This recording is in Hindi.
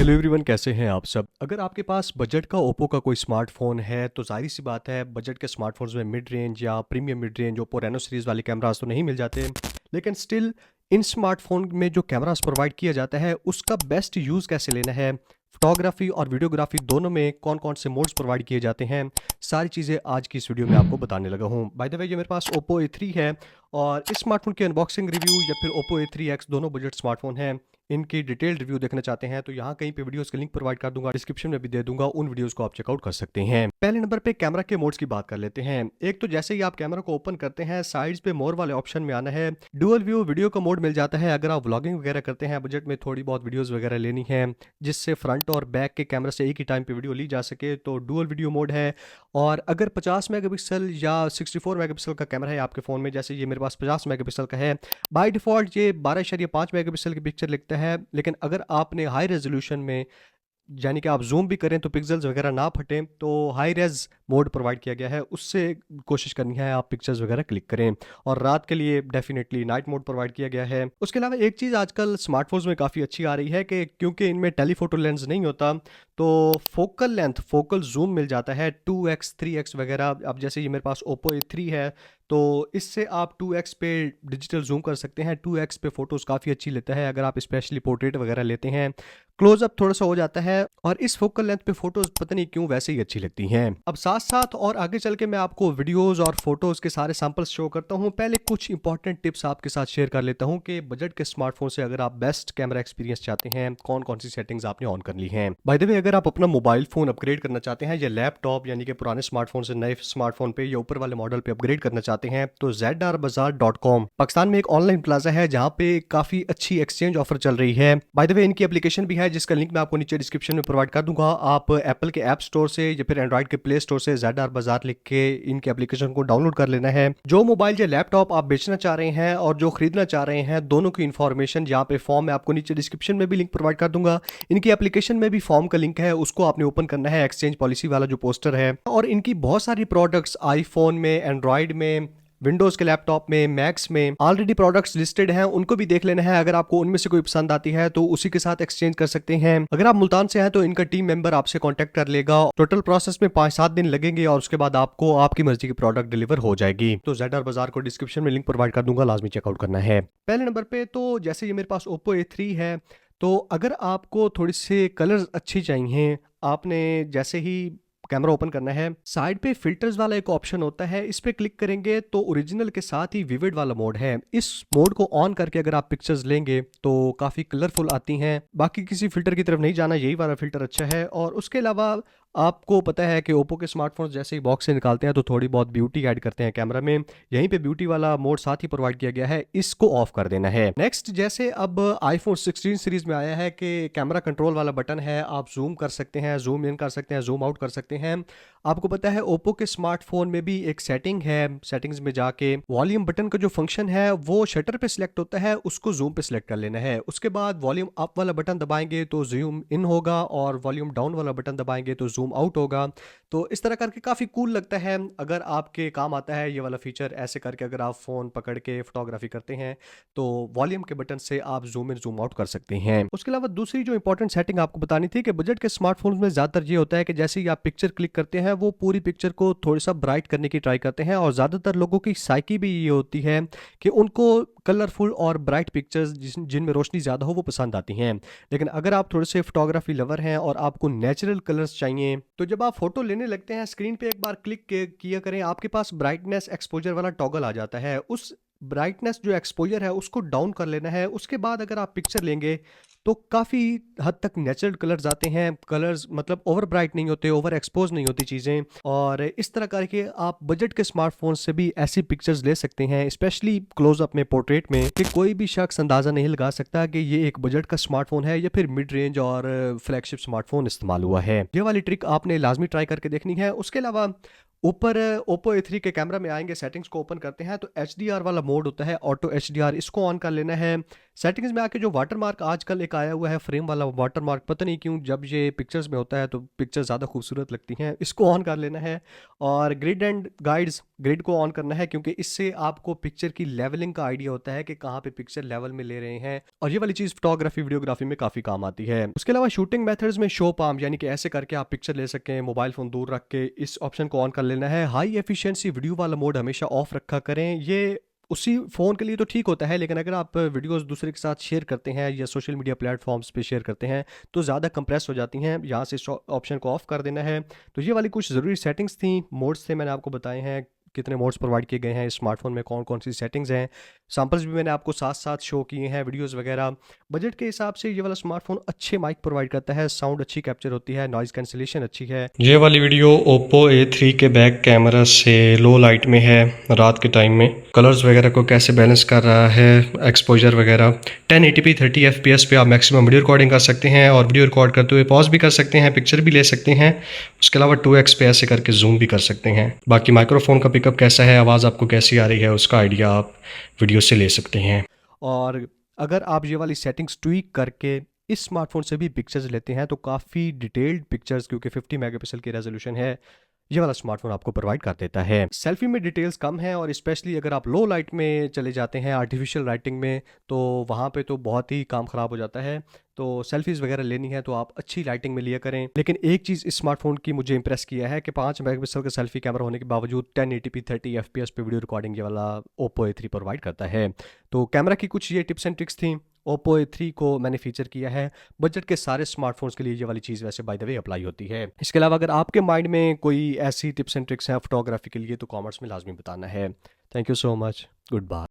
हेलो एवरीवन, कैसे हैं आप सब। अगर आपके पास बजट का ओप्पो का कोई स्मार्टफोन है तो जाहिर सी बात है बजट के स्मार्टफोन्स में मिड रेंज या premium mid range Oppo Reno series वाले कैमरास तो नहीं मिल जाते। लेकिन स्टिल इन स्मार्टफोन में जो कैमरास प्रोवाइड किया जाता है उसका बेस्ट यूज़ कैसे लेना है, फोटोग्राफी और वीडियोग्राफी दोनों में कौन कौन से मोड्स प्रोवाइड किए जाते हैं, सारी चीज़ें आज की इस वीडियो में आपको बताने लगा हूँ। बाय द वे, ये मेरे पास ओप्पो A3 है और इस स्मार्टफोन की अनबॉक्सिंग रिव्यू या फिर ओप्पो A3X दोनों बजट स्मार्टफोन हैं। इनकी डिटेल्ड रिव्यू देखना चाहते हैं तो यहाँ कहीं पे वीडियोस के लिंक प्रोवाइड कर दूंगा, डिस्क्रिप्शन में भी दे दूंगा, उन वीडियोस को आप चेकआउट कर सकते हैं। पहले नंबर पे कैमरा के मोड्स की बात कर लेते हैं। एक तो जैसे ही आप कैमरा को ओपन करते हैं साइड्स पे मोर वाले ऑप्शन में आना है, डुअल व्यू वीडियो का मोड मिल जाता है। अगर आप व्लॉगिंग वगैरह करते हैं, बजट में थोड़ी बहुत वीडियोस वगैरह लेनी है जिससे फ्रंट और बैक के कैमरा से एक ही टाइम पे वीडियो ली जा सके, तो डुअल वीडियो मोड है। और अगर 50 मेगापिक्सल या 64 मेगापिक्सल का कैमरा है आपके फ़ोन में, जैसे ये मेरे पास 50 मेगापिक्सल का है, बाय डिफ़ॉल्ट ये 12.5 मेगापिक्सल की पिक्चर लिखता है। लेकिन अगर आपने हाई रेजोल्यूशन में, यानी कि आप जूम भी करें तो पिक्सेल्स वगैरह ना फटें, तो हाई रेज मोड प्रोवाइड किया गया है, उससे कोशिश करनी है आप पिक्चर्स वगैरह क्लिक करें। और रात के लिए डेफिनेटली नाइट मोड प्रोवाइड किया गया है। उसके अलावा एक चीज़ आजकल स्मार्टफोन्स में काफ़ी अच्छी आ रही है कि क्योंकि इनमें टेलीफोटो लेंस नहीं होता तो फोकल लेंथ, फोकल जूम मिल जाता है 2x 3x वगैरह। अब जैसे ये मेरे पास ओप्पो A3 है तो इससे आप 2x पे डिजिटल जूम कर सकते हैं। 2x पे फ़ोटोज़ काफ़ी अच्छी लेता है अगर आप स्पेशली पोर्ट्रेट वगैरह लेते हैं। क्लोजअप थोड़ा सा हो जाता है और इस फोकल लेंथ पे फोटोज पता नहीं क्यों वैसे ही अच्छी लगती हैं। अब साथ साथ और आगे चल के मैं आपको वीडियोस और फोटोज के सारे सैंपल्स शो करता हूं। पहले कुछ इंपॉर्टेंट टिप्स आपके साथ शेयर कर लेता हूं कि बजट के स्मार्टफोन से अगर आप बेस्ट कैमरा एक्सपीरियंस चाहते हैं, कौन कौन सी सेटिंग्स आपने ऑन कर ली हैं। बाय द वे, अगर आप अपना मोबाइल फोन अपग्रेड करना चाहते हैं या लैपटॉप यानी कि पुराने स्मार्टफोन से नए स्मार्टफोन पे या ऊपर वाले मॉडल पे अपग्रेड करना चाहते हैं, तो ZRBazaar.com पाकिस्तान में एक ऑनलाइन प्लाजा है जहाँ पे काफी अच्छी एक्सचेंज ऑफर चल रही है। बाय द वे, इनकी एप्लीकेशन भी है जिसका लिंक मैं आपको नीचे डिस्क्रिप्शन में प्रोवाइड कर दूंगा। आप एप्पल के ऐप स्टोर से या फिर एंड्रॉइड के प्ले स्टोर से ZR बाजार लिख के इनके एप्लीकेशन को डाउनलोड कर लेना है। जो मोबाइल या लैपटॉप आप बेचना चाह रहे हैं और जो खरीदना चाह रहे हैं, दोनों की इन्फॉर्मेशन यहाँ पे फॉर्म में आपको नीचे डिस्क्रिप्शन में भी लिंक प्रोवाइड कर दूंगा। इनकी एप्लीकेशन में भी फॉर्म का लिंक है, उसको आपने ओपन करना है, एक्सचेंज पॉलिसी वाला जो पोस्टर है। और इनकी बहुत सारी प्रोडक्ट्स आईफोन में, एंड्रॉइड में, विंडोज़ के लैपटॉप में, मैक्स में ऑलरेडी प्रोडक्ट्स लिस्टेड हैं, उनको भी देख लेना है। अगर आपको उनमें से कोई पसंद आती है तो उसी के साथ एक्सचेंज कर सकते हैं। अगर आप मुल्तान से हैं तो इनका टीम मेंबर आपसे कांटेक्ट कर लेगा। टोटल प्रोसेस में 5-7 दिन लगेंगे और उसके बाद आपको आपकी मर्जी की प्रोडक्ट डिलीवर हो जाएगी। तो ZR बाजार को डिस्क्रिप्शन में लिंक प्रोवाइड कर दूंगा, लाजमी चेकआउट करना है। पहले नंबर पे तो जैसे ये मेरे पास ओप्पो A3 है, तो अगर आपको थोड़ी से कलर्स अच्छी चाहिए, आपने जैसे ही कैमरा ओपन करना है, साइड पे फिल्टर्स वाला एक ऑप्शन होता है, इस पे क्लिक करेंगे तो ओरिजिनल के साथ ही विविड वाला मोड है। इस मोड को ऑन करके अगर आप पिक्चर्स लेंगे तो काफ़ी कलरफुल आती हैं। बाकी किसी फिल्टर की तरफ नहीं जाना, यही वाला फिल्टर अच्छा है। और उसके अलावा आपको पता है कि ओप्पो के स्मार्टफोन जैसे ही बॉक्स से निकालते हैं तो थोड़ी बहुत ब्यूटी ऐड करते हैं कैमरा में, यहीं पे ब्यूटी वाला मोड साथ ही प्रोवाइड किया गया है, इसको ऑफ कर देना है। नेक्स्ट, जैसे अब आईफोन 16 सीरीज में आया है कि कैमरा कंट्रोल वाला बटन है, आप जूम कर सकते हैं, जूम इन कर सकते हैं, जूम आउट कर सकते हैं। आपको पता है ओप्पो के स्मार्टफोन में भी एक सेटिंग है, सेटिंग्स में जाके वॉल्यूम बटन का जो फंक्शन है वो शटर पे सिलेक्ट होता है, उसको जूम पे सिलेक्ट कर लेना है। उसके बाद वॉल्यूम अप वाला बटन दबाएंगे तो जूम इन होगा और वॉल्यूम डाउन वाला बटन दबाएंगे तो जूम आउट होगा। तो इस तरह करके काफ़ी कूल लगता है। अगर आपके काम आता है ये वाला फीचर, ऐसे करके अगर आप फ़ोन पकड़ के फोटोग्राफी करते हैं तो वॉल्यूम के बटन से आप जूम इन जूम आउट कर सकते हैं। उसके अलावा दूसरी जो इंपॉर्टेंट सेटिंग आपको बतानी थी कि बजट के स्मार्टफोन्स में ज़्यादातर ये होता है कि जैसे ही आप पिक्चर क्लिक करते हैं वो पूरी पिक्चर को थोड़ा सा ब्राइट करने की ट्राई करते हैं। और ज़्यादातर लोगों की साइकी भी ये होती है कि उनको कलरफुल और ब्राइट पिक्चर्स जिनमें रोशनी ज़्यादा हो वो पसंद आती हैं। लेकिन अगर आप थोड़े से फोटोग्राफी लवर हैं और आपको नेचुरल कलर्स चाहिए, तो जब आप फोटो लेने लगते हैं स्क्रीन पे एक बार क्लिक किया करें, आपके पास ब्राइटनेस एक्सपोजर वाला टॉगल आ जाता है। उस ब्राइटनेस जो एक्सपोजर है उसको डाउन कर लेना है। उसके बाद अगर आप पिक्चर लेंगे तो काफ़ी हद तक नेचुरल कलर्स आते हैं। कलर्स मतलब ओवर ब्राइट नहीं होते, ओवर एक्सपोज नहीं होती चीज़ें। और इस तरह करके आप बजट के स्मार्टफोन से भी ऐसी पिक्चर्स ले सकते हैं, स्पेशली क्लोजअप में, पोर्ट्रेट में, कि कोई भी शख्स अंदाज़ा नहीं लगा सकता कि ये एक बजट का स्मार्टफोन है या फिर मिड रेंज और फ्लैगशिप स्मार्टफोन इस्तेमाल हुआ है। ये वाली ट्रिक आपने लाजमी ट्राई करके देखनी है। उसके अलावा ऊपर ओप्पो A3 के कैमरा में आएंगे, सेटिंग्स को ओपन करते हैं तो HDR वाला मोड होता है, ऑटो HDR, इसको ऑन कर लेना है। सेटिंग्स में आके जो वाटरमार्क आजकल एक आया हुआ है फ्रेम वाला वाटरमार्क, पता नहीं क्यों जब ये पिक्चर्स में होता है तो पिक्चर ज़्यादा खूबसूरत लगती हैं, इसको ऑन कर लेना है। और ग्रिड एंड गाइड्स, ग्रिड को ऑन करना है क्योंकि इससे आपको पिक्चर की लेवलिंग का आइडिया होता है कि कहाँ पे पिक्चर लेवल में ले रहे हैं, और ये वाली चीज़ फोटोग्राफी वीडियोग्राफी में काफ़ी काम आती है। उसके अलावा शूटिंग मेथड्स में शो पाम, यानी कि ऐसे करके आप पिक्चर ले सकें, मोबाइल फ़ोन दूर रख के इस ऑप्शन को ऑन कर लेना है। हाई एफिशिएंसी वीडियो वाला मोड हमेशा ऑफ रखा करें, ये उसी फ़ोन के लिए तो ठीक होता है, लेकिन अगर आप वीडियोस दूसरे के साथ शेयर करते हैं या सोशल मीडिया प्लेटफॉर्म्स पे शेयर करते हैं तो ज़्यादा कंप्रेस हो जाती हैं। यहाँ से इस ऑप्शन को ऑफ कर देना है। तो ये वाली कुछ ज़रूरी सेटिंग्स थी, मोड्स थे, मैंने आपको बताए हैं कितने मोड्स प्रोवाइड किए गए हैं स्मार्टफोन में, कौन कौन सी सेटिंग्स हैं। सैम्पल्स भी मैंने आपको साथ साथ शो किए हैं, वीडियोस वगैरह। बजट के हिसाब से ये वाला स्मार्टफोन अच्छे माइक प्रोवाइड करता है, साउंड अच्छी कैप्चर होती है, नॉइज़ कैंसिलेशन अच्छी है। ये वाली वीडियो Oppo A3 के बैक कैमरा से लो लाइट में है, रात के टाइम में कलर्स वगैरह को कैसे बैलेंस कर रहा है, एक्सपोजर वगैरह। 1080p 30 fps पे आप मैक्सिमम वीडियो रिकॉर्डिंग कर सकते हैं, और वीडियो रिकॉर्ड करते हुए पॉज भी कर सकते हैं, पिक्चर भी ले सकते हैं। उसके अलावा 2x पे ऐसे करके जूम भी कर सकते हैं। बाकी माइक्रोफोन का पिकअप कैसा है, आवाज़ आपको कैसी आ रही है, उसका आइडिया आप वीडियो से ले सकते हैं। और अगर आप ये वाली सेटिंग्स ट्वीक करके इस स्मार्टफोन से भी पिक्चर्स लेते हैं तो काफ़ी डिटेल्ड पिक्चर्स, क्योंकि 50 मेगापिक्सल की रेजोल्यूशन है, ये वाला स्मार्टफोन आपको प्रोवाइड कर देता है। सेल्फी में डिटेल्स कम है, और स्पेशली अगर आप लो लाइट में चले जाते हैं, आर्टिफिशियल लाइटिंग में, तो वहाँ पे तो बहुत ही काम ख़राब हो जाता है। तो सेल्फीज़ वगैरह लेनी है तो आप अच्छी लाइटिंग में लिया करें। लेकिन एक चीज़ इस स्मार्टफोन की मुझे इंप्रेस किया है कि 5 मेगापिक्सल का सेल्फी कैमरा होने के बावजूद 1080p 30 fps पे वीडियो रिकॉर्डिंग ये वाला Oppo A3 प्रोवाइड करता है। तो कैमरा की कुछ ये टिप्स एंड ट्रिक्स थी, Oppo A3 को मैंने फीचर किया है। बजट के सारे स्मार्टफोन्स के लिए ये वाली चीज़ वैसे बाय द वे अप्लाई होती है। इसके अलावा अगर आपके माइंड में कोई ऐसी टिप्स एंड ट्रिक्स हैं फोटोग्राफी के लिए तो कमेंट्स में लाजमी बताना है। Thank you so much, good bye.